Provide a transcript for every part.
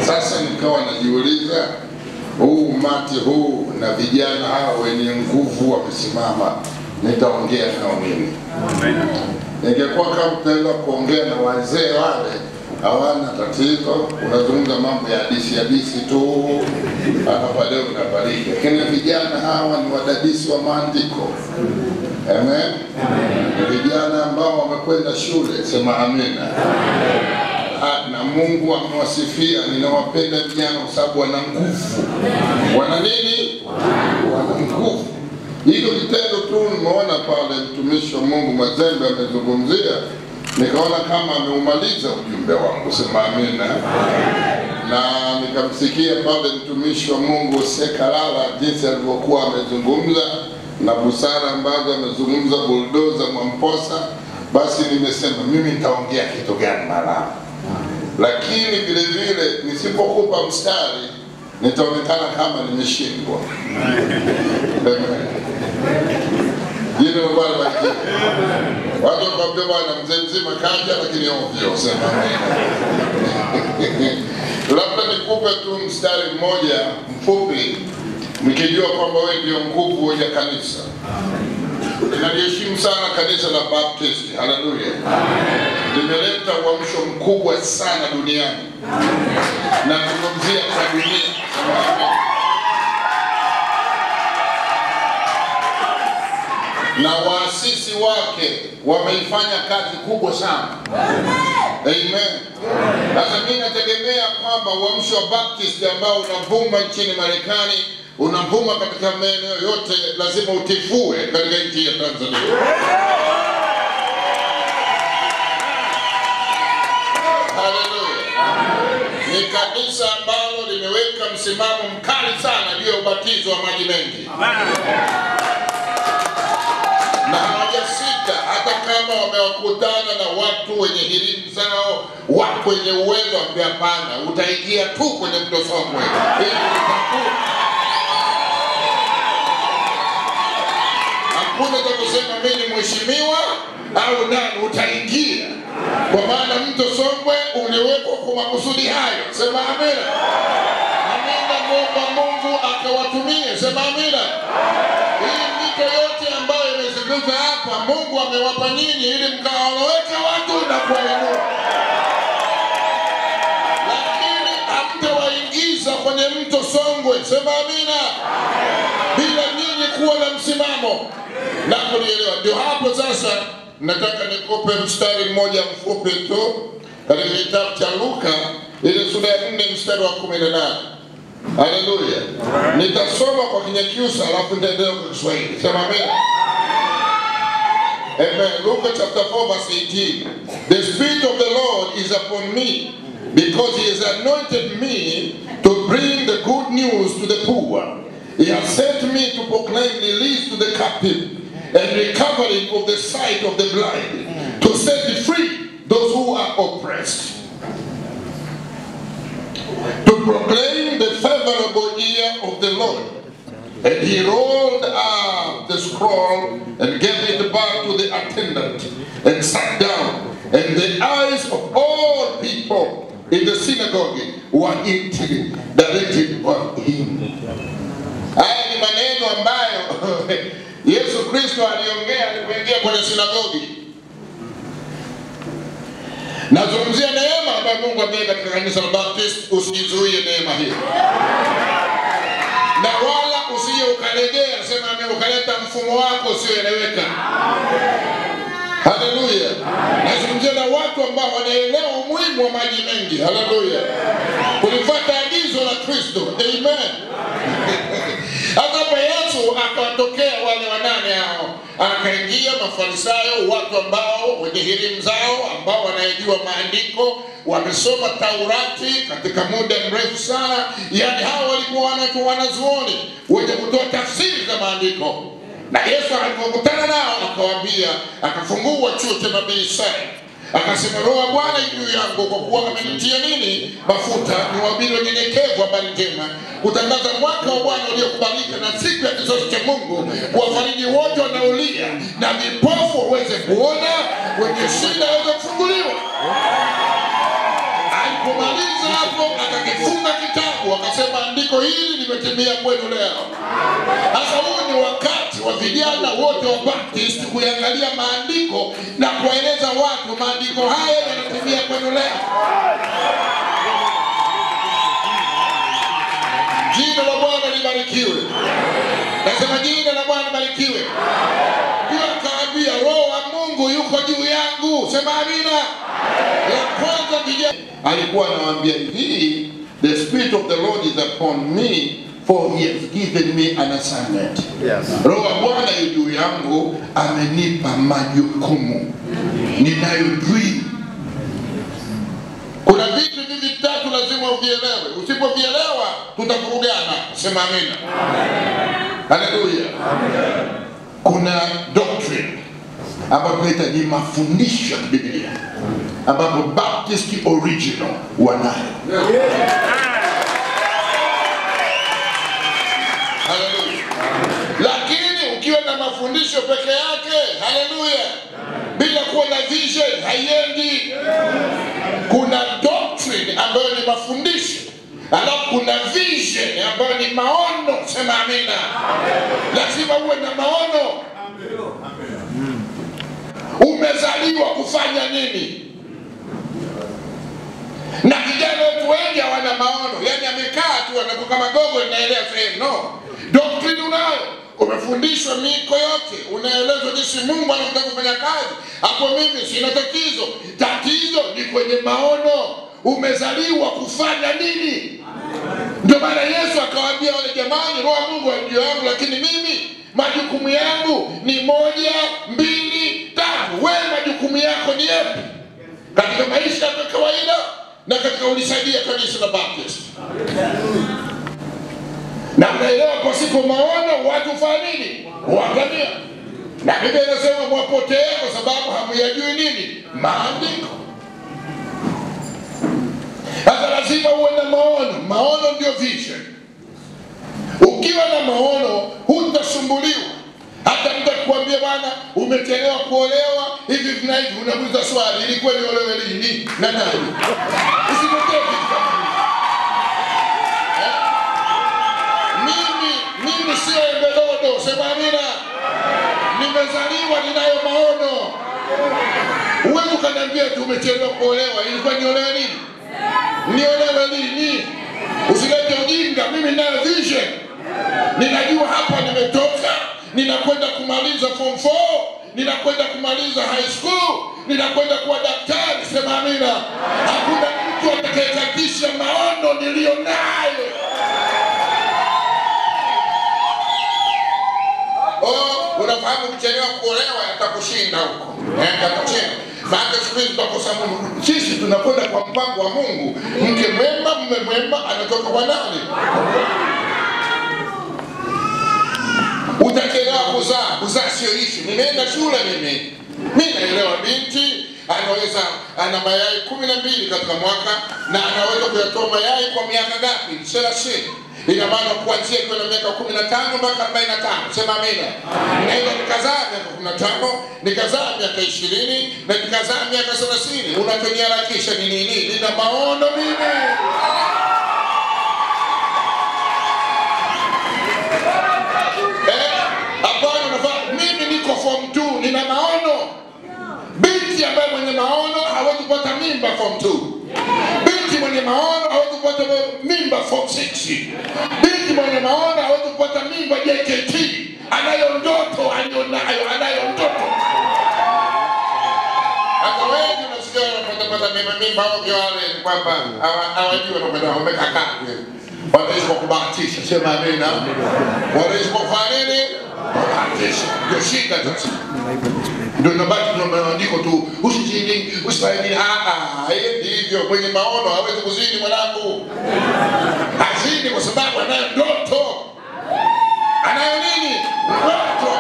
Sasa nikawa najiuliza, huu umati huu na vijana hao wenye nguvu wamesimama, nitaongea nao nini? Ningekuwa kama tutaenda kuongea na wazee wale, hawana tatizo, unazungumza mambo ya hadithi tu, hapa leo unabariki. Lakini vijana hawa ni wadadisi wa maandiko. Amen. Vijana ambao wamekwenda shule, sema amina. Na Mungu amewasifia. Ninawapenda vijana kwa sababu wana nguvu. Wana nini? Wana nguvu. Hilo kitendo tu nimeona pale mtumishi wa Mungu Mazembe amezungumzia, nikaona kama ameumaliza ujumbe wangu, sema amina. Na nikamsikia pale mtumishi wa Mungu Sekalala jinsi alivyokuwa amezungumza na busara ambazo amezungumza Bulldoza Mwamposa. Basi nimesema mimi nitaongea kitu gani mara, lakini vile vile nisipokupa mstari nitaonekana kama nimeshindwa. Jina la Bwana libarikiwe. Watu wakwambia bwana mzee mzima kaja lakini ovyo, sema amina. Labda nikupe tu mstari mmoja mfupi, mkijua kwamba wewe ndio nguvu ya kanisa. Ninaliheshimu sana kanisa la Baptist. Haleluya. Limeleta uamsho mkubwa sana duniani. Na kuzungumzia kwa dunia. Na waasisi wake wameifanya kazi kubwa sana. Amen. Sasa mimi nategemea kwamba uamsho wa Baptist ambao unavuma nchini Marekani, unavuma katika maeneo yote, lazima utifue katika nchi ya Tanzania. Haleluya. Ni kanisa ambalo limeweka msimamo mkali sana juu ya ubatizo wa maji mengi. Na hawajasita, hata kama wamewakutana na watu wenye hirimu zao, watu wenye uwezo wa hapana, utaingia tu kwenye mto Songwe. Hakuna cha kusema mimi ni mheshimiwa au nani, utaingia. Kwa maana mto Songwe umewekwa kwa makusudi hayo. Sema amina. Amina. Mungu akawatumie. Sema amina. Hii mito yote ambayo imezunguka hapa, Mungu amewapa nyinyi ili mkawaweke watu na kuwainua. Lakini hamtawaingiza kwenye mto Songwe. Sema amina. Bila nyinyi kuwa na msimamo na kulielewa. Ndio hapo sasa nataka nikupe mstari mmoja mfupi tu katika kitabu cha Luka ile sura ya 4 mstari wa 18. Haleluya. Nitasoma kwa Kinyakyusa alafu nitaendelea kwa Kiswahili. Sema amen. Amen. Luka chapter 4 verse 18. The Spirit of the Lord is upon me, because he has anointed me to bring the good news to the poor. He has sent me to proclaim release to the captive and recovering of the sight of the blind, to set free those who are oppressed, to proclaim the favorable year of the Lord. And he rolled up the scroll and gave it back to the attendant and sat down. And the eyes of all people in the synagogue were directed on him. Haya ni maneno ambayo Yesu Kristo aliongea alipoingia kwenye sinagogi. Nazungumzia neema ambayo Mungu ameweka katika kanisa la Baptist. Usijizuie neema hii. Na wala usije ukalegea, sema ameukaleta mfumo wako usioeleweka. Haleluya. Nazungumzia na watu ambao wanaelewa umuhimu wa maji mengi. Haleluya. Kulifuata agizo la Kristo. Amen. Hata Yesu akawatokea wale wanane hao, akaingia Mafarisayo, watu ambao wenye elimu zao, ambao wanayejua maandiko, wamesoma Taurati katika muda mrefu sana. Yani hao walikuwa wanazuoni wenye kutoa tafsiri za maandiko. Na Yesu alipokutana nao akawaambia, akafungua chuo cha nabii Isaya. Akasema Roho wa Bwana juu yangu kwa kuwa amenitia nini? Mafuta niwahubiri wanyenyekevu habari njema, kutangaza mwaka wa Bwana uliokubalika na siku ya kizazi cha Mungu, kuwafariji wote wanaolia, na vipofu waweze kuona, wenye shida waweze kufunguliwa. Alipomaliza hapo akakifunga kitabu akasema andiko hili limetimia kwenu leo. Sasa huu ni wakati wa vijana wote wa Baptist kuangalia maandiko na kueleza watu maandiko haya yanatimia kwenu leo. Jina la Bwana libarikiwe. Nasema jina la Bwana libarikiwe. Pia akaambia Roho wa Mungu yuko juu yangu. Sema amina. La kwanza vijana alikuwa anawaambia hivi, the Spirit of the Lord is upon me, for he has given me an assignment. Yes. Roho wa Bwana yu juu yangu, amenipa majukumu ninayojui. Kuna vitu hivi vitatu lazima uvielewe. Usipovielewa tutavurugana. Sema amina. Haleluya. Kuna doctrine ambapo ni mafundisho ya Biblia ambapo Baptist original wanayo. Haleluya. Lakini ukiwa na mafundisho peke yake, haleluya, bila kuwa na vision haiendi. Kuna doctrine ambayo ni mafundisho, alafu kuna vision ambayo ni maono. Sema amina. Lazima uwe na maono. Umezaliwa kufanya nini? Na vijana wetu wengi hawana maono. Yani amekaa tu anakuwa magogo inaelea sehemu. No. Doctrine unayo. Umefundishwa miko yote. Unaelezwa jinsi Mungu anataka kufanya kazi. Hapo mimi sina tatizo. Tatizo ni kwenye maono. Umezaliwa kufanya nini? Ndio maana Yesu akawaambia wale jamani, Roho wa Mungu juu yangu, lakini mimi majukumu yangu ni 1, 2, 3. Wewe majukumu yako ni yapi? Katika maisha ya kawaida na katika ulisaidia kanisa la Baptist. Na unaelewa pasipo maono watu fanya nini? Waangamia. Na Biblia inasema mwapotea kwa sababu hamyajui nini? Maandiko. Sasa lazima uwe na maono. Maono ndio vision. Ukiwa na maono hutasumbuliwa. Hata mtu akikwambia bwana umechelewa kuolewa hivi na hivi, unamuuliza swali, ilikuwa ni olewe lini na nani? Usimwambie kitu kama hivi. Mimi sio embedodo. Sema amina. Nimezaliwa ninayo maono. Uwezo kaniambia tu umechelewa kuolewa, ilikuwa ni olewe lini? Niolewe lini? Usilete ujinga. Mimi ninayo vision. Ninajua hapa nimetoka, ninakwenda kumaliza form 4, ninakwenda kumaliza high school, ninakwenda kuwa daktari. Sema amina. Hakuna mtu atakayekatisha maono nilionayo. Unafahamu kuchelewa kuolewa yatakushinda huko. Yatakushinda. Baada siku hizi tutakosa Mungu. Sisi tunakwenda kwa mpango wa Mungu. Mke mwema, mume mwema anatoka kwa nani? Utachelewa kuzaa. Kuzaa sio issue. Nimeenda shule mimi. Mimi naelewa binti anaweza ana mayai 12 katika mwaka na anaweza kuyatoa mayai kwa miaka ngapi? 30. Ina maana kuanzia kwa miaka 15 mpaka 45. Sema amina. Naweza nikazaa miaka 15, nikazaa miaka 20 na nikazaa miaka 30. Unachoniharakisha ni nini? Nina maono mimi. Hapana, unafahamu mimi niko form 2, nina maono. Binti ambaye mwenye maono hawezi kupata mimba form 2. Binti mwenye maono hawezi kupata mimba form 6. Binti mwenye maono hawezi kupata mimba JKT. Anayo ndoto, anayo ndoto. Hata wewe unasikia unapata mimba au wale kwamba hawajui wanapenda wamekaa. Wanaishi kwa kubahatisha. Sema amina. Wanaishi kwa kufanya nini? Kubahatisha. Ndio shida sasa. Ndio nabaki na maandiko tu, usizini, usifanye hivyo. Mwenye maono hawezi kuzini mwanangu. Hazini kwa sababu anayo ndoto. Anayo nini? Ndoto.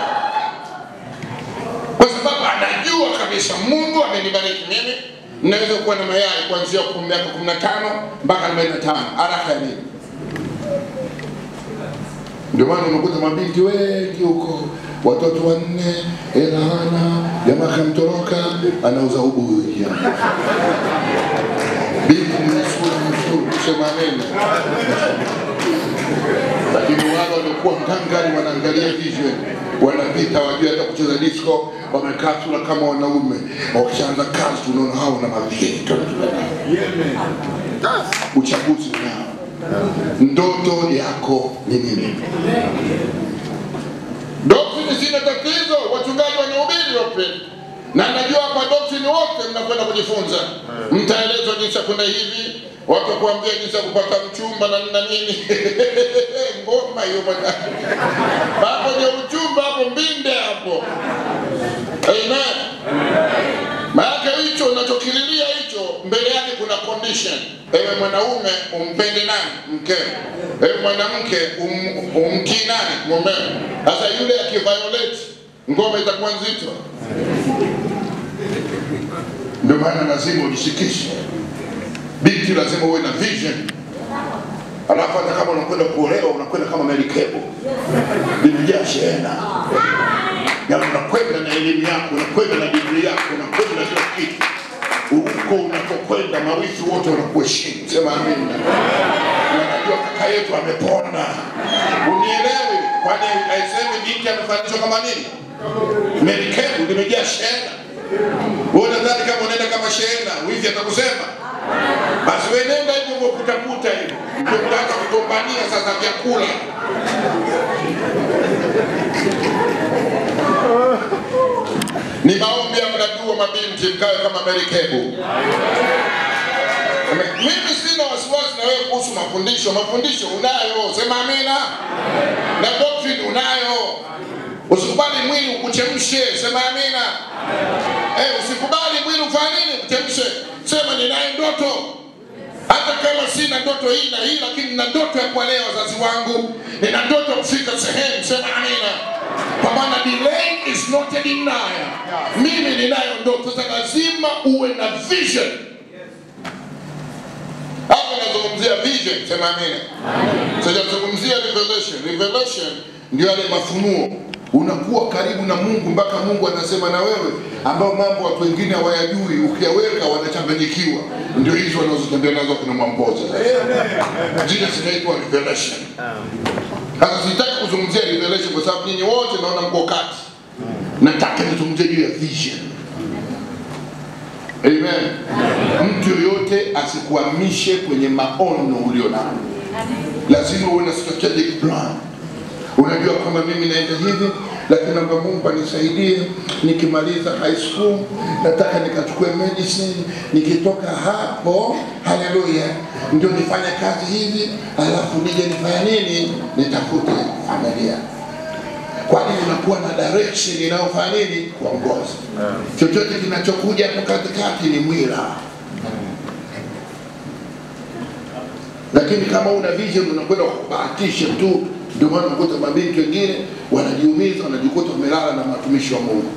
Kwa sababu anajua kabisa Mungu amenibariki mimi, naweza kuwa na mayai kuanzia miaka 15 mpaka 45. Haraka nini? Ndio maana unakuta mabinti wengi huko, watoto 4, hela hana, jamaa kamtoroka, anauza ubuyu. Binti sema amen. Lakini wale waliokuwa mtangani wanaangalia vision, wanapita wajua hata kucheza disco, wamekaa sura kama wanaume, wakishaanza kazi tunaona hao na mavitu. Uchaguzi unao. Ndoto yako ni nini? Doctrine sina tatizo, wachungaji wanahubiri yote. Na najua hapa doctrine wote mnakwenda kujifunza. Mtaelezwa jinsi ya kwenda hivi, watu kuambia jinsi ya kupata mchumba na nini. Ngoma hiyo bwana. Hapo ni uchumba hapo, mbinde hapo. Amen. Maana hicho unachokililia hicho mbele yake kuna condition. Ewe mwanaume umpende nani? Mkeo. Ewe mwanamke umtii nani? Mumewe. Sasa yule akiviolate ngoma itakuwa nzito. Ndio maana lazima ujisikishe. Binti lazima uwe na vision. Alafu hata kama unakwenda kuolewa unakwenda kama Melikebu. Biblia shehena. Ya unakwenda na elimu yako, unakwenda na Biblia yako, unakwenda na kila kitu. Huko unapokwenda mawifi wote wanakuheshimu. Sema amen. Unajua kaka yetu amepona. Unielewe, kwani haisemi binti amefanishwa kama nini? Melikebu limejaa shehena. Wewe nadhani kama unaenda kama shehena, wifi atakusema? Basi wewe nenda hivyo kutafuta hivi. Ndio mtaanza kugombania sasa vyakula. Ni maombi ya mnajua mabinti mkawe kama Melikebu. Mimi sina wasiwasi na wewe kuhusu mafundisho. Mafundisho unayo, sema amina. Na doctrine unayo. Usikubali mwili ukuchemshe, sema amina. Usikubali mwili ufanye nini? Ukuchemshe. Sema ninayo ndoto. Hata kama sina ndoto hii na hii, lakini nina ndoto ya kuwalea wazazi wangu. Nina ndoto ya kufika sehemu, sema amina. Kwa maana delay is not a denial. Mimi ninayo ndoto. Sasa lazima uwe na vision. Hapa nazungumzia vision, sema amina. Sijazungumzia revelation. Revelation ndio yale mafunuo. Unakuwa karibu na Mungu mpaka Mungu anasema na wewe, ambao mambo watu wengine hawayajui, ukiweka wanachanganyikiwa. Ndio hizo wanazotembea nazo kuna mamboza. Zile zinaitwa revelation. Sasa sitaki kuzungumzia revelation kwa sababu nyinyi wote naona mko kati. Nataka nizungumzie juu ya vision. Amen. Mtu yoyote asikuhamishe kwenye maono ulionayo. Lazima uwe na strategic plan. Unajua kama mimi naenda hivi, lakini naomba Mungu anisaidie nikimaliza high school, nataka nikachukue medicine, nikitoka hapo, haleluya, ndio nifanye kazi hivi, alafu nije nifanye nini? Nitafute familia. Kwa nini unakuwa na direction inayofanya nini? Kuongoza. Chochote kinachokuja hapo katikati ni mwila. Lakini kama una vision unakwenda kubahatisha tu. Ndio maana unakuta mabinti wengine wanajiumiza, wanajikuta wamelala na watumishi wa Mungu.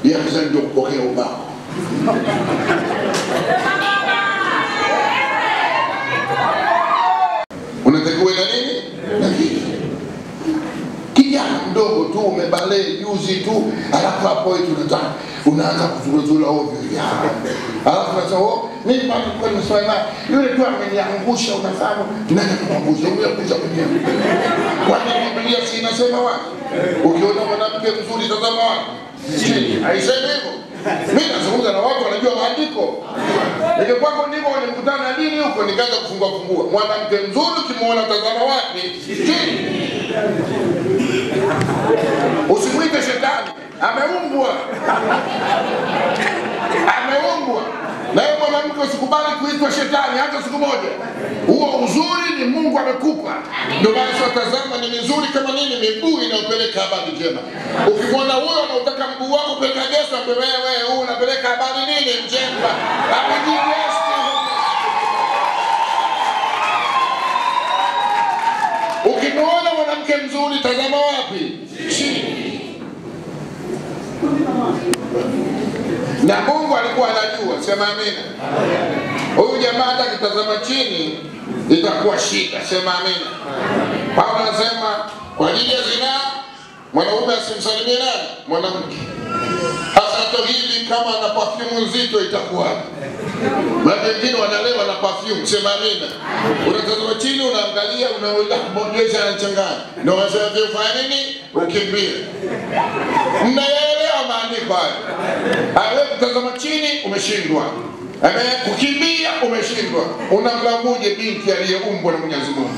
Yeye sasa ndio kupokea ubao. Unatakiwa na nini? Na kitu. Kijana mdogo tu umebalee juzi tu, alafu hapo tunataka unaanza kuzurura ovyo. Alafu unasema mimi bado kwa nimesema yule tu ameniangusha, unafahamu? Nani anakuangusha? Yule kuja mwenyewe. Kwa nini Biblia si inasema wapi? Ukiona mwanamke mzuri tazama wapi? Chini. Haisemi hivyo. Mimi nazungumza na watu wanajua maandiko. Ningekuwa ndivyo nilikutana na dini huko nikaanza kufungua. Mwanamke mzuri ukimuona tazama wapi? Chini. Usimuite shetani. Ameumbwa. Ameumbwa. Na wewe mwanamke usikubali kuitwa shetani hata siku moja. Huo uzuri ni Mungu amekupa. Ndio maana tazama ni mizuri kama nini, miguu inayopeleka habari njema. Ukimwona huyo anautaka mguu wako kupeleka Yesu, wewe huu unapeleka habari nini njema? Habari Yesu. Ukimwona mwanamke mzuri tazama wapi? Chini. Na Mungu alikuwa anajua, sema amina. Huyu jamaa hata kitazama chini itakuwa shida, sema amina. Paulo anasema kwa ajili ya zinaa mwanaume asimsalimie nani? Mwanamke. Sasa hata hivi kama ana perfume nzito itakuwa. Baadhi wengine wanalewa na perfume, sema amina. Unatazama chini unaangalia unaweza kuonyesha anachanganya. Ndio wanasema fanya nini? Ukimbie. Mnaelewa maandiko haya? Wewe kutazama chini umeshindwa. Kukimbia umeshindwa. Unamlambuje binti aliyeumbwa na Mwenyezi Mungu?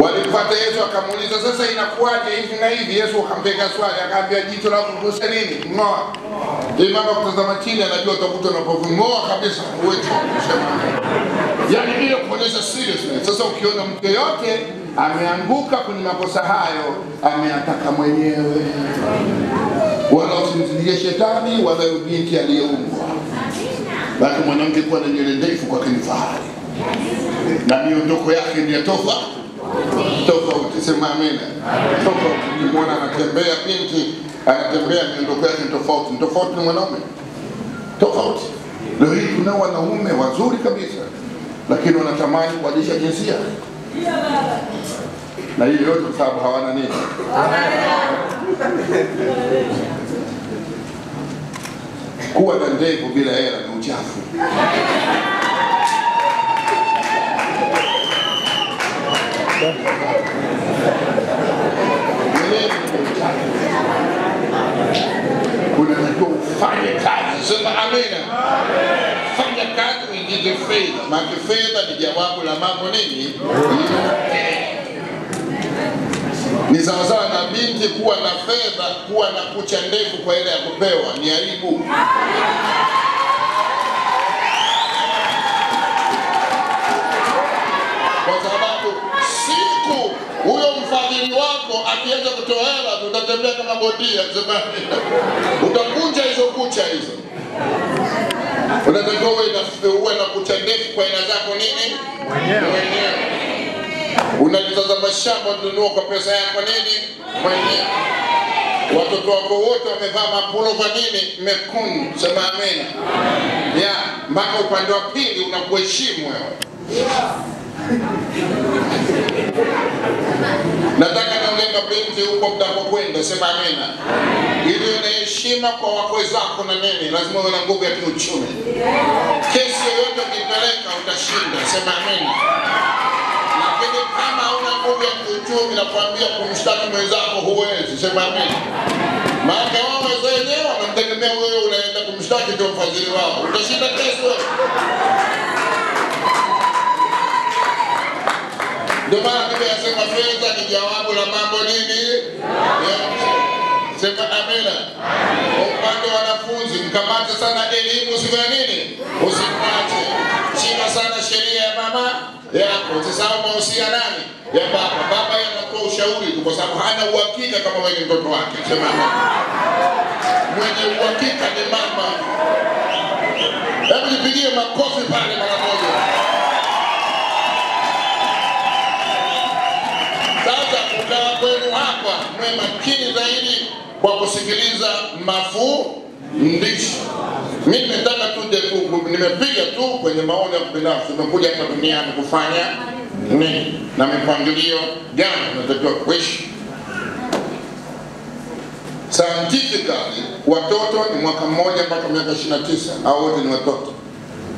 Walipata Yesu akamuuliza sasa inakuwaje hivi na hivi. Yesu akampeka swali akaambia jicho lako kugusa nini? Ngoa. Yeye mama kutazama chini anajua utakuta unapovungoa kabisa uwezo kusema. Yaani ile kuonyesha seriousness. Sasa ukiona mtu yote ameanguka kwenye makosa hayo ameataka mwenyewe. Wala usimzidie shetani wala binti aliyeumbwa. Bali mwanamke kuwa na nywele ndefu kwa ni fahari. Na miondoko yake ni tofauti. Sema amina. Tofauti. Ukimwona anatembea binti anatembea miondoko yake tofauti. Tofauti na mwanaume. Tofauti. Leo hii kuna wanaume wazuri kabisa lakini wanatamani kubadilisha jinsia. Na hiyo yote kwa sababu hawana nini? Kuwa na ndevu bila hela ni uchafu. Kuna ndio ufanye kazi. Sema amina. Fanya kazi uingize fedha. Maana fedha ni jawabu la mambo nini? Ni sawasawa na binti kuwa na fedha, kuwa na kucha ndefu kwa ile ya kupewa ni aibu. Kwa sababu siku huyo mfadhili wako akianza kutoa hela tutatembea kama bondia, utakunja hizo kucha hizo. Unatakiwa uwe na kucha ndefu kwa aina zako nini? Mwenyewe. Unajitazama shamba ununua kwa pesa yako nini? Mwenyewe. Watoto wako wote wamevaa mapulova nini? Mekundu. Sema amina. Ya, mpaka upande wa pili unakuheshimu wewe. Nataka niongee na binti huko mtakokwenda, sema amina. Ili una heshima kwa wakwe zako na nini, lazima uwe na nguvu ya kiuchumi. Kesi yoyote ukipeleka utashinda, sema amina. Lakini kama hauna nguvu ya kiuchumi na kuambia kumshtaki mwenzako huwezi, sema amina. Maana wao wenyewe wanamtegemea wewe unaenda kumshtaki ndio mfadhili wao. Utashinda kesi wewe. Ndio maana Biblia inasema fedha ni jawabu la mambo nini? Sema amina. Upande wa wanafunzi mkamate sana elimu usifanye nini? Usimwache. Shika sana sheria ya mama yako. Usisahau mausia nani? Ya baba. Baba yeye anatoa ushauri tu kwa sababu hana uhakika kama wewe ni mtoto wake. Sema amina. Mwenye uhakika ni mama. Hebu nipigie makofi pale mara moja. Sasa ukawa kwenu hapa mwe makini zaidi kwa kusikiliza mafundisho. Mimi nataka nimepiga tu kwenye maoni ya binafsi. Nimekuja hapa duniani kufanya nini? Na mipangilio gani tunatakiwa kuishi? Scientifically watoto ni mwaka mmoja mpaka miaka 29 au wote ni watoto.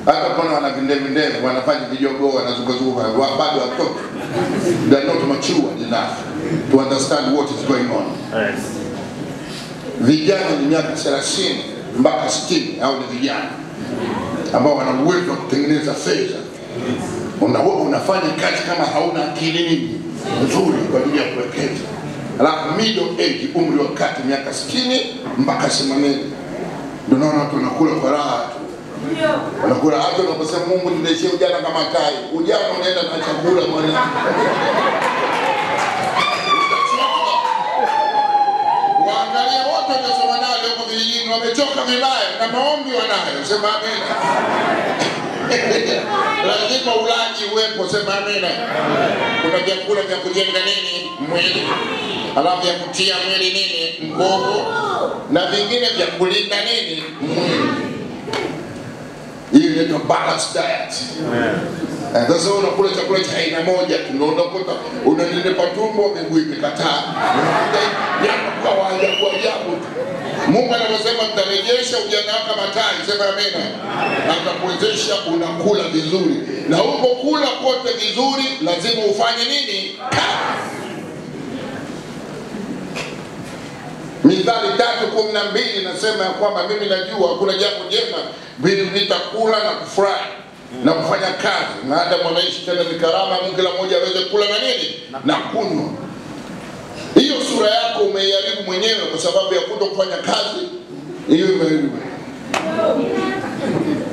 Hata kuna wana vindevu wanafanya vijogoo wanazunguka bado watoto. They are not mature enough to understand what is going on. Yes. Vijana ni miaka 30 mpaka 60 au ni vijana ambao wana uwezo wa kutengeneza fedha. Unafanya kazi kama hauna akili nini nzuri kwa ajili ya kuwekeza. Alafu middle age, umri wa kati miaka 60 mpaka 80. Ndio naona watu wanakula kwa raha. Wanakula hata unaposema Mungu niletea ujana kama tai. Ujana unaenda na chakula mwanangu. Waangalia wote waliosoma nao huko vijijini wamechoka vibaya na maombi wanayo. Sema amina. Lazima ulaji uwepo, sema amina. Kuna vyakula vya kujenga nini? Mwili. Alafu ya kutia mwili nini? Nguvu. Na vingine vya kulinda nini? Mwili. Hii inaitwa balanced diet. Sasa unakula chakula cha aina moja, unakuta unanenepa tumbo, miguu imekataa. Unakuta kwa ajabu. Mungu anasema mtarejesha ujana wako kama tai, sema amina. Na atakuwezesha unakula vizuri. Na unapokula kote vizuri, lazima ufanye nini? Mithali 3:12 nasema ya kwamba mimi najua hakuna jambo jema bila nitakula na kufurahi na kufanya kazi. Na hata mwanaishi tena ni karama Mungu kila mmoja aweze kula na nini? Na kunywa. Hiyo sura yako umeiharibu mwenyewe kwa sababu ya kutokufanya kazi. Hiyo imeharibu.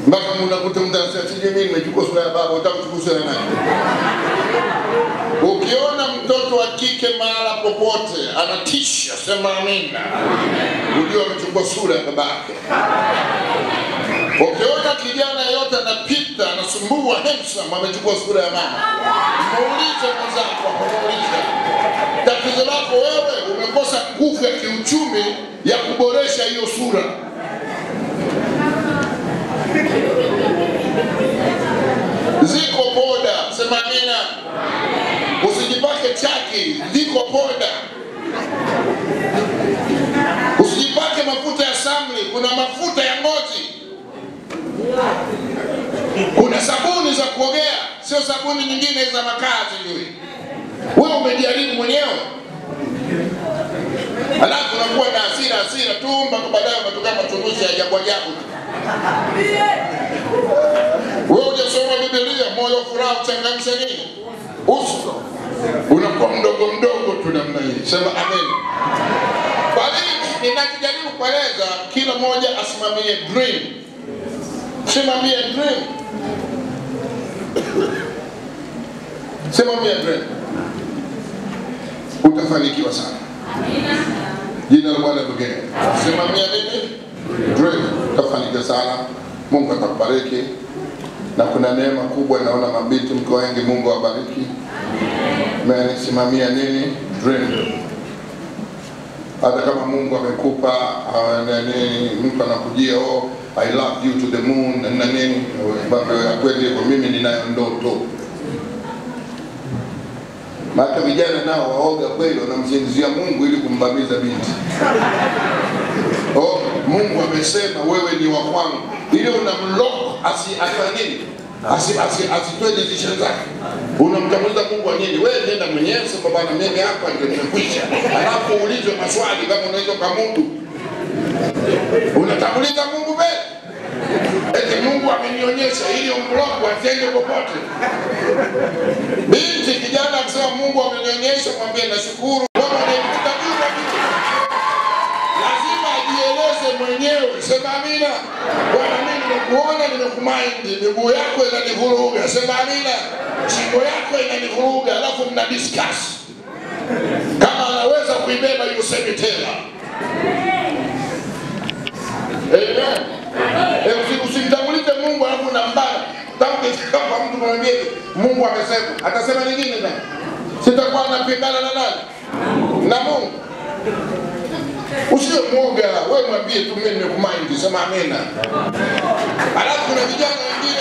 Mpaka mnakuta mtu anasema mimi nimechukua sura ya baba, unataka kuchukua sura ya nani? Ukiona mtoto wa kike mahala popote anatisha, sema amina. Unajua amechukua sura ya babake. Ukiona kijana yote anapita anasumbua handsome, amechukua sura ya mama. Muulize mwenzako, muulize. Tatizo lako wewe umekosa nguvu ya kiuchumi ya kuboresha hiyo sura. Ziko poda, sema amina. Usijipake chaki, ziko poda. Usijipake mafuta ya samli, kuna mafuta ya ngozi. Kuna sabuni za kuogea, sio sabuni nyingine za makazi hivi. Wewe umejaribu mwenyewe. Alafu unakuwa na hasira tu mpaka baadaye unatoka matumizi ya ajabu. Wewe hujasoma Biblia, moyo furaha uchangamshe nini? Uso. Unakuwa mdogo tu namna hii. Sema amen. Bali ninajaribu kueleza kila mmoja asimamie dream. Simamie dream. Simamie dream. Utafanikiwa sana. Amina. Jina la Bwana libarikiwe. Simamia nini? Dream. Utafanikiwa sana. Mungu atakubariki. Na kuna neema kubwa, naona mabinti mko wengi, Mungu awabariki. Amen. Simamia nini? Dream. Hata kama Mungu amekupa mtu anakujia I love you to the moon na nini, mambo ya kweli kwa mimi ninayo ndoto. Maka vijana nao waoga kweli, wanamsingizia Mungu ili kumbamiza binti. Mungu amesema wewe ni wa kwangu. Ile unamlock asifanye nini? Asitoe decision zake. Unamtambuliza Mungu wa nini? Wewe nenda mwenyewe sema bwana mimi hapa ndio nimekwisha. Alafu uulizwe maswali kama unaweza kumudu. Unatambuliza Mungu mbele. Eti Mungu amenionyesha ili umblock asiende popote. Binti kijana akisema Mungu amenionyesha, mwambie nashukuru. Lazima ajieleze mwenyewe. Sema amina. Bwana mimi nimekuona, nimekumind, miguu yako inanivuruga. Sema amina. Shingo yako inanivuruga, alafu mna discuss. Kama anaweza kuibeba hiyo semi tena. Amen. Usimtangulize Mungu alafu unambana. Kama mtu mwambie Mungu amesema, atasema nyingine tena. Sitakuwa napingana na nani? Na Mungu. Usiwe mwoga, wewe mwambie tu mimi nimekumind, sema amina. Alafu kuna vijana wengine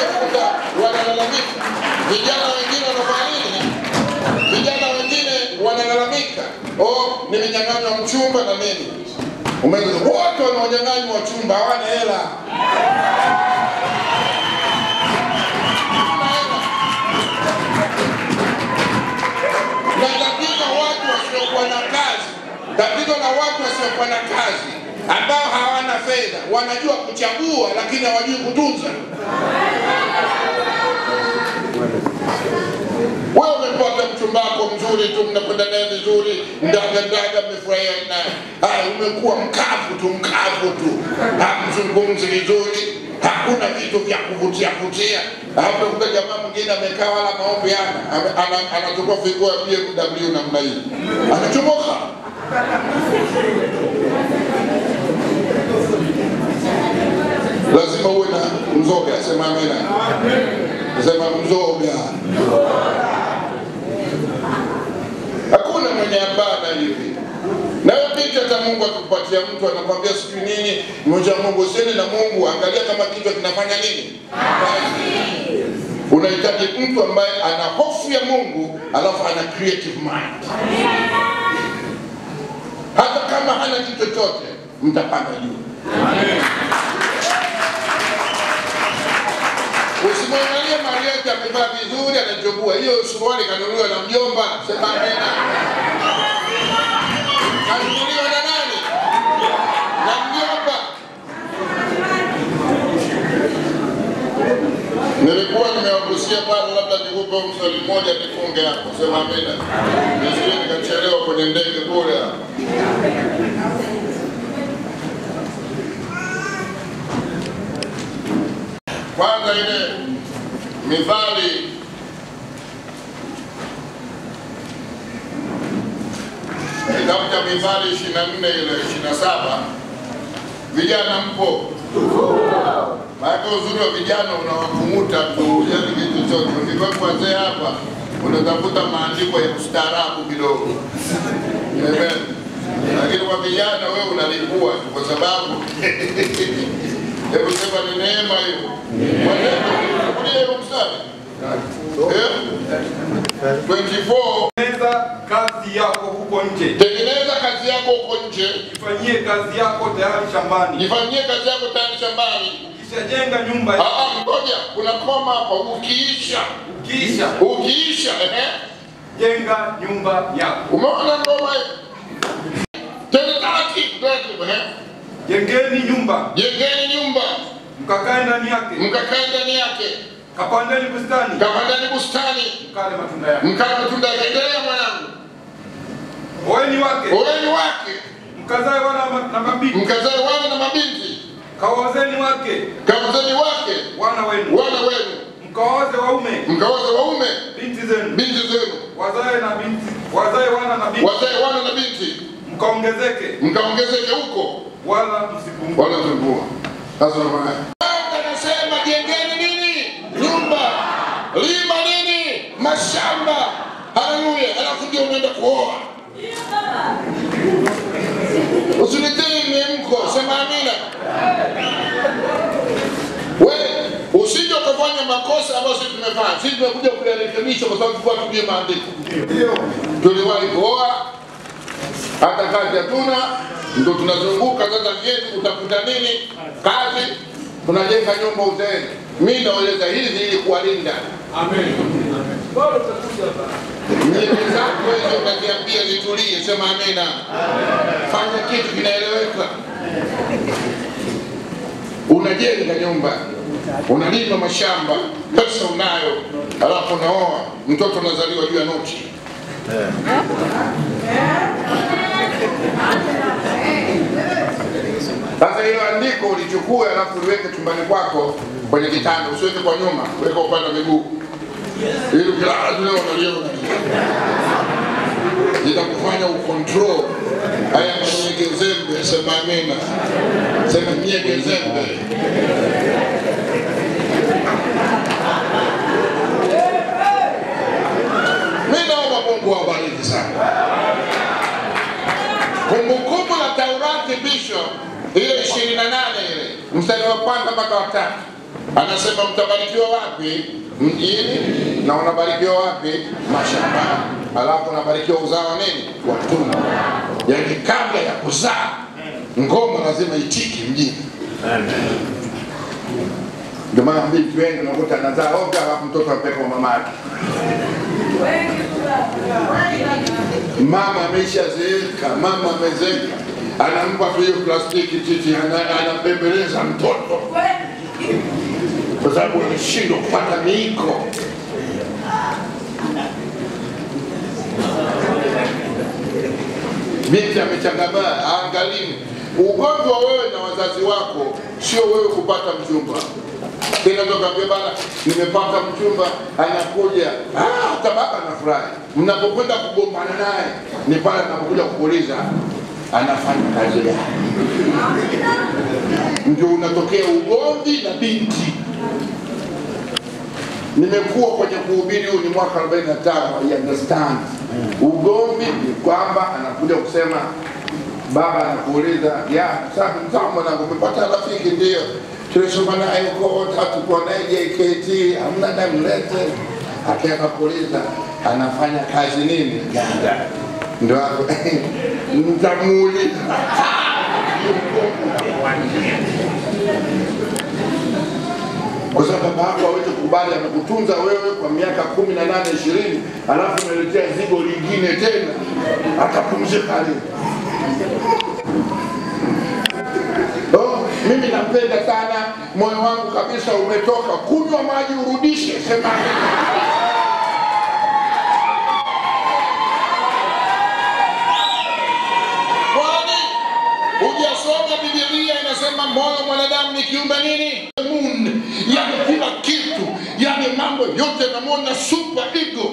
wanalalamika. Vijana wengine wanafanya nini? Vijana wengine wanalalamika. Nimenyang'anywa mchumba na nini? Wote wanaonyang'anywa wachumba hawana hela. Na tatizo watu wasiokuwa na kazi. Tatizo la watu wasiokuwa na kazi ambao hawana fedha, wanajua kuchagua lakini hawajui kutunza. Wewe umepata mchumba wako mzuri tu, mnakwenda naye vizuri, ndaga mmefurahia naye. Umekuwa mkavu tu. Hamzungumzi vizuri, hakuna vitu vya kuvutia. Hapo kuna jamaa mwingine amekaa wala maombi anachukua figo ya BMW namna hii. Anachomoka. Lazima uwe na mzoga, sema amina. Sema mzoga. Hakuna mwenye ambana hivi. Na wewe binti hata Mungu akupatia mtu anakuambia sijui nini, mmoja Mungu usiende na Mungu, angalia kama kitu kinafanya nini? Unahitaji mtu ambaye ana hofu ya Mungu alafu ana creative mind. Hata kama hana kitu chochote, mtapanda juu. Usimwangalie Marieti amevaa vizuri anachobua. Hiyo suruali kanunuliwa na mjomba. Sema amena. Kanunuliwa na nani? Na mjomba. Nilikuwa nimewagusia pale, labda nikupe msali mmoja nifunge hapo. Sema amena. Nisije nikachelewa kwenye ndege kule. Kwanza ile Mithali kitabu cha Mithali 24 ile 27, vijana mpo? Maana uzuri wa vijana unawakumuta tu, yani kitu chochote. Ukifika wazee hapa unatafuta maandiko ya ustaarabu kidogo. Amen. Lakini kwa vijana wewe unalipua kwa sababu hebu sema ni neema hiyo. Ndio mstari. 24. Tengeneza kazi yako huko nje. Tengeneza kazi yako huko nje. Ifanyie kazi yako tayari shambani. Ifanyie kazi yako tayari shambani. Ukishajenga nyumba yako. Ngoja, kuna koma hapa. Ukiisha, jenga nyumba yako. Umeona ngoma hiyo? Tena taratibu, Jengeni nyumba. Mkakae ndani yake. Kapandeni bustani. Mkale matunda yake. Endelea mwanangu. Oeni wake. Mkazae wana na mabinti. Kawazeni wake. Wana wenu. Mkawaze waume. Binti zenu. Wazae wana na binti. Mkaongezeke huko. Wala msipungua. Sasa anasema jengeni nini? Nyumba. Lima nini? Mashamba. Haleluya. Alafu ndio unaenda kuoa. Usiniteni miemko. Sema amina. Wewe usije ukafanya makosa ambayo sisi tumefanya. Sisi tumekuja kuyarekebisha kwa sababu tulikuwa tujue maandiko. Tuliwahi kuoa, hata kazi hatuna, ndio tunazunguka sasa vyetu kutafuta nini? Kazi. Tunajenga nyumba uzeeni. Mimi naeleza hizi ili kuwalinda. Amen. Bado tutakuja hapa. Mimi zangu hizo utaniambia nitulie, sema amina. Fanya kitu kinaeleweka. Unajenga nyumba, unalima mashamba, pesa unayo, alafu unaoa, mtoto anazaliwa juu ya noti. Sasa hilo andiko ulichukue alafu uliweke chumbani kwako kwenye kitanda, usiweke kwa nyuma, weka upande wa miguu. Ili ukilala leo unaliona. Itakufanya ucontrol. Haya mnyege zembe, sema amina. Sema mnyege zembe. Mimi naomba Mungu awabariki sana. Kumbukumbu la Taurati Bishop ile 28 ile mstari wa kwanza mpaka wa 3 anasema mtabarikiwa wapi? Mjini. Na unabarikiwa wapi? Mashambani. Alafu unabarikiwa uzao nini? Watumwa. Yaani kabla ya kuzaa ngoma lazima itiki mjini. Amen. Ndio maana binti wengi unakuta anazaa ovyo alafu mtoto apeleka kwa mama yake. Mama ameshazeeka, mama amezeeka. Anampa tu hiyo plastiki titi, anabembeleza mtoto. Kwa sababu anashindwa kupata miiko. Binti amechangamaa, angalini. Ugonjwa wewe na wazazi wako sio wewe kupata mchumba. Tena ndo kaambia bana nimepata mchumba anakuja. Hata baba anafurahi. Mnapokwenda kugombana naye ni pale mnapokuja kuuliza anafanya kazi gani. Ndio unatokea ugomvi na binti. Nimekuwa kwenye kuhubiri huu ni mwaka 45, you understand. Ugomvi ni kwamba anakuja kusema baba anakuuliza, ya sasa mwanangu umepata rafiki? Ndio. tulisoma naye huko, tulikuwa naye JKT, hamna namlete. Akaenda kuuliza anafanya kazi nini? Ganga. Ndio hapo nitamuuliza. Kwa sababu baba yako hawezi kubali, amekutunza wewe kwa miaka 18 20, alafu unaletea zigo lingine tena, atapumzika lini? Mimi napenda sana, moyo wangu kabisa umetoka. Kunywa maji urudishe, sema kwani hujasoma Biblia inasema moyo mwanadamu ni kiumbe nini? Yani kila kitu, yani mambo yote namwona super ego.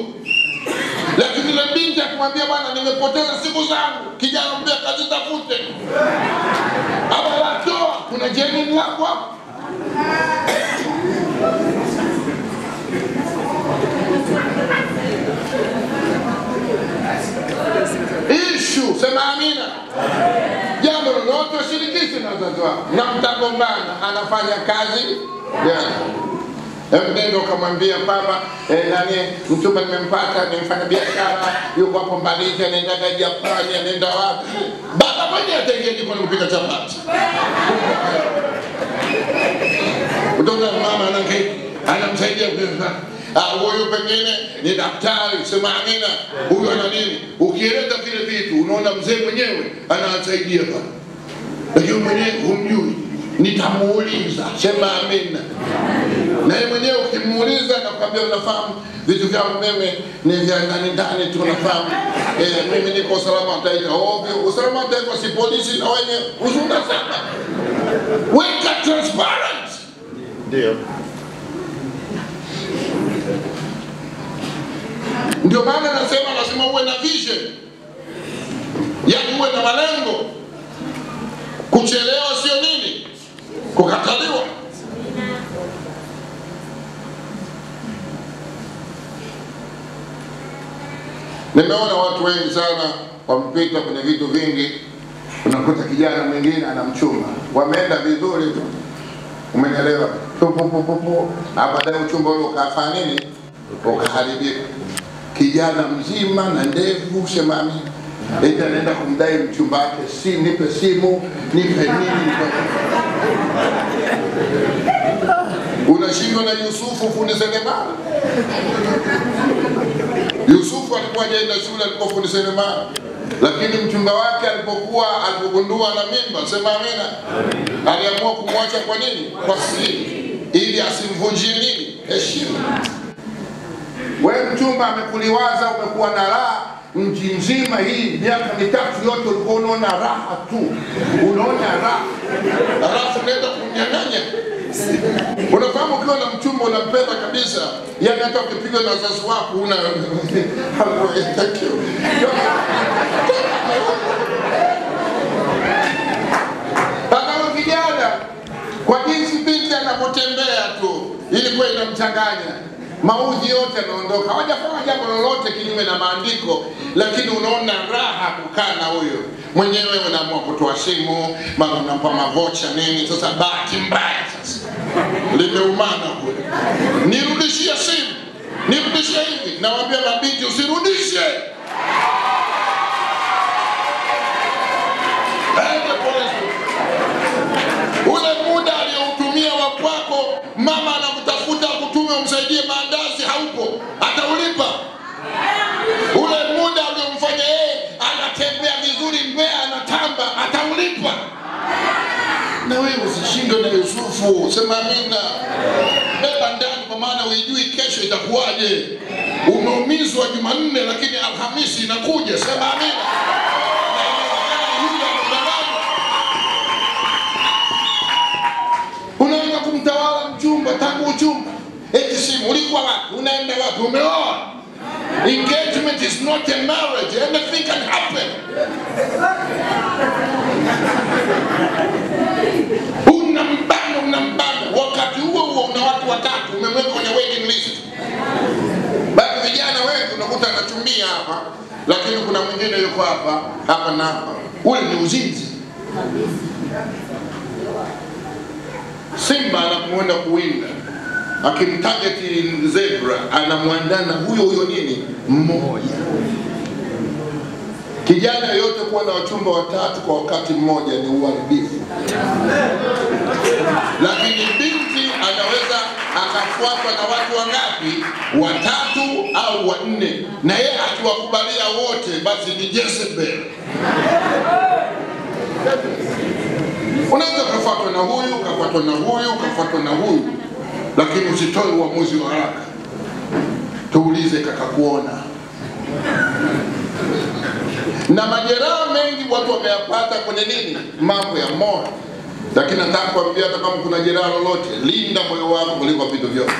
Lakini ile binti akamwambia bwana, nimepoteza siku zangu. Kijana mbea kazitafute. Hapa watoa, kuna jeni lako hapo. Issue, sema amina. Jambo lolote shirikisha na wazazi wako. Na mtagombana, anafanya kazi gani? Mdendo kamwambia baba, nani mchumba nimempata, nimefanya biashara, yuko hapo Mbalizi, anaenda Japani, anaenda wapi? Baba mwenyewe ataingia kwa kupika chapati. Utaona mama anamsaidia kwa huyu pengine ni daktari, sema amina. Huyu ana nini? Ukieleza vile vitu unaona mzee mwenyewe anasaidia baba. Lakini mwenyewe humjui. Nitamuuliza, sema amina. Na yeye mwenyewe ukimuuliza na kwambia unafahamu vitu vya meme ni vya ndani tu, unafahamu. Mimi niko usalama wa taifa. Usalama wa taifa si polisi na wenye uzunda sana. Weka transparent. Ndio. Ndio maana nasema uwe na vision. Yaani uwe na malengo. Kuchelewa sio nini? Kukataliwa. Nimeona watu wengi sana wamepita kwenye vitu vingi. Unakuta kijana mwingine anamchumba. Wameenda vizuri tu. Umeelewa? Na baadaye uchumba ule ukafanya nini? Ukaharibika. Kijana mzima na ndevu, sema amina. Eti anaenda kumdai mchumba wake, nipe simu, nipe nini. Unashindwa na Yusufu fundi seremala. Yusufu alikuwa hajaenda shule, alikuwa fundi seremala. Lakini mchumba wake alipogundua na mimba, sema amina, aliamua kumwacha kwa nini? Kwa siri, ili asimvunjie nini? Heshima. Wewe mchumba amekuliwaza, umekuwa na raha mji mzima hii miaka 3 yote ulikuwa unaona raha tu. Unaona raha. Alafu unaenda kumnyang'anya. Unafahamu ukiwa na mchumba unampenda kabisa, yani hata ukipigwa na wazazi wako una thank you. Hata kijana kwa jinsi binti anapotembea tu ilikuwa inamchanganya. Maudhi yote yanaondoka. Hawajafanya jambo lolote kinyume na maandiko, lakini unaona raha kukaa na huyo. Mwenyewe unaamua kutoa simu, mara unampa mavocha nini. Sasa bahati mbaya sasa limeumana kule. Nirudishie simu. Nirudishie hivi. Nawaambia mabinti usirudishe. Ule muda aliyoutumia wa kwako, mama anakutafuta kutume umsaidie maandazi, haupo, ataulipa. Ule muda aliyomfanya yeye anatembea vizuri Mbeya anatamba, ataulipa. Na wewe usishindwe na Yusufu, sema amina. Beba ndani kwa maana hujui kesho itakuwaje. Umeumizwa Jumanne lakini Alhamisi inakuja, sema amina. Unaweza kumtawala mchumba tangu uchumba. Eti simu, ulikuwa wapi? Unaenda wapi? Umeoa? Engagement is not a marriage. Anything can happen. Unambana. Wakati huo una watu 3 umemweka kwenye waiting list. Bado vijana wengi unakuta anachumbia hapa, lakini kuna mwingine yuko hapa na hapa. Ule ni uzinzi. Simba anapoenda kuwinda, akimtargeti zebra, anamwandana huyo nini mmoja. Kijana yote kuwa na wachumba watatu kwa wakati mmoja ni uharibifu. Lakini binti anaweza akafuatwa na watu wangapi? Watatu au wanne, na yeye akiwakubalia wote, basi ni Jezebel. Unaweza kufuatwa na huyu, kufuatwa na huyu, kufuatwa na huyu, lakini usitoe uamuzi wa haraka. Tuulize kakakuona. Na majeraha mengi watu wameyapata kwenye nini? Mambo ya moyo. Lakini nataka kuambia, hata kama kuna jeraha lolote, linda moyo wako kuliko vitu vyote.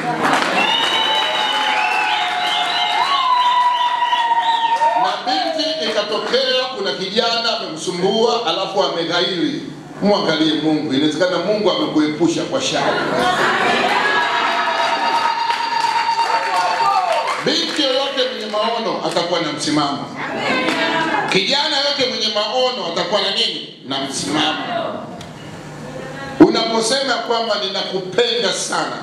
Na binti ikatokea kuna kijana amekusumbua alafu ameghairi, muangalie Mungu. Inawezekana Mungu amekuepusha kwa shari. Binti yoyote mwenye maono atakuwa na msimamo. Kijana yote mwenye maono atakuwa na nini? Na msimamo. Unaposema kwamba ninakupenda sana,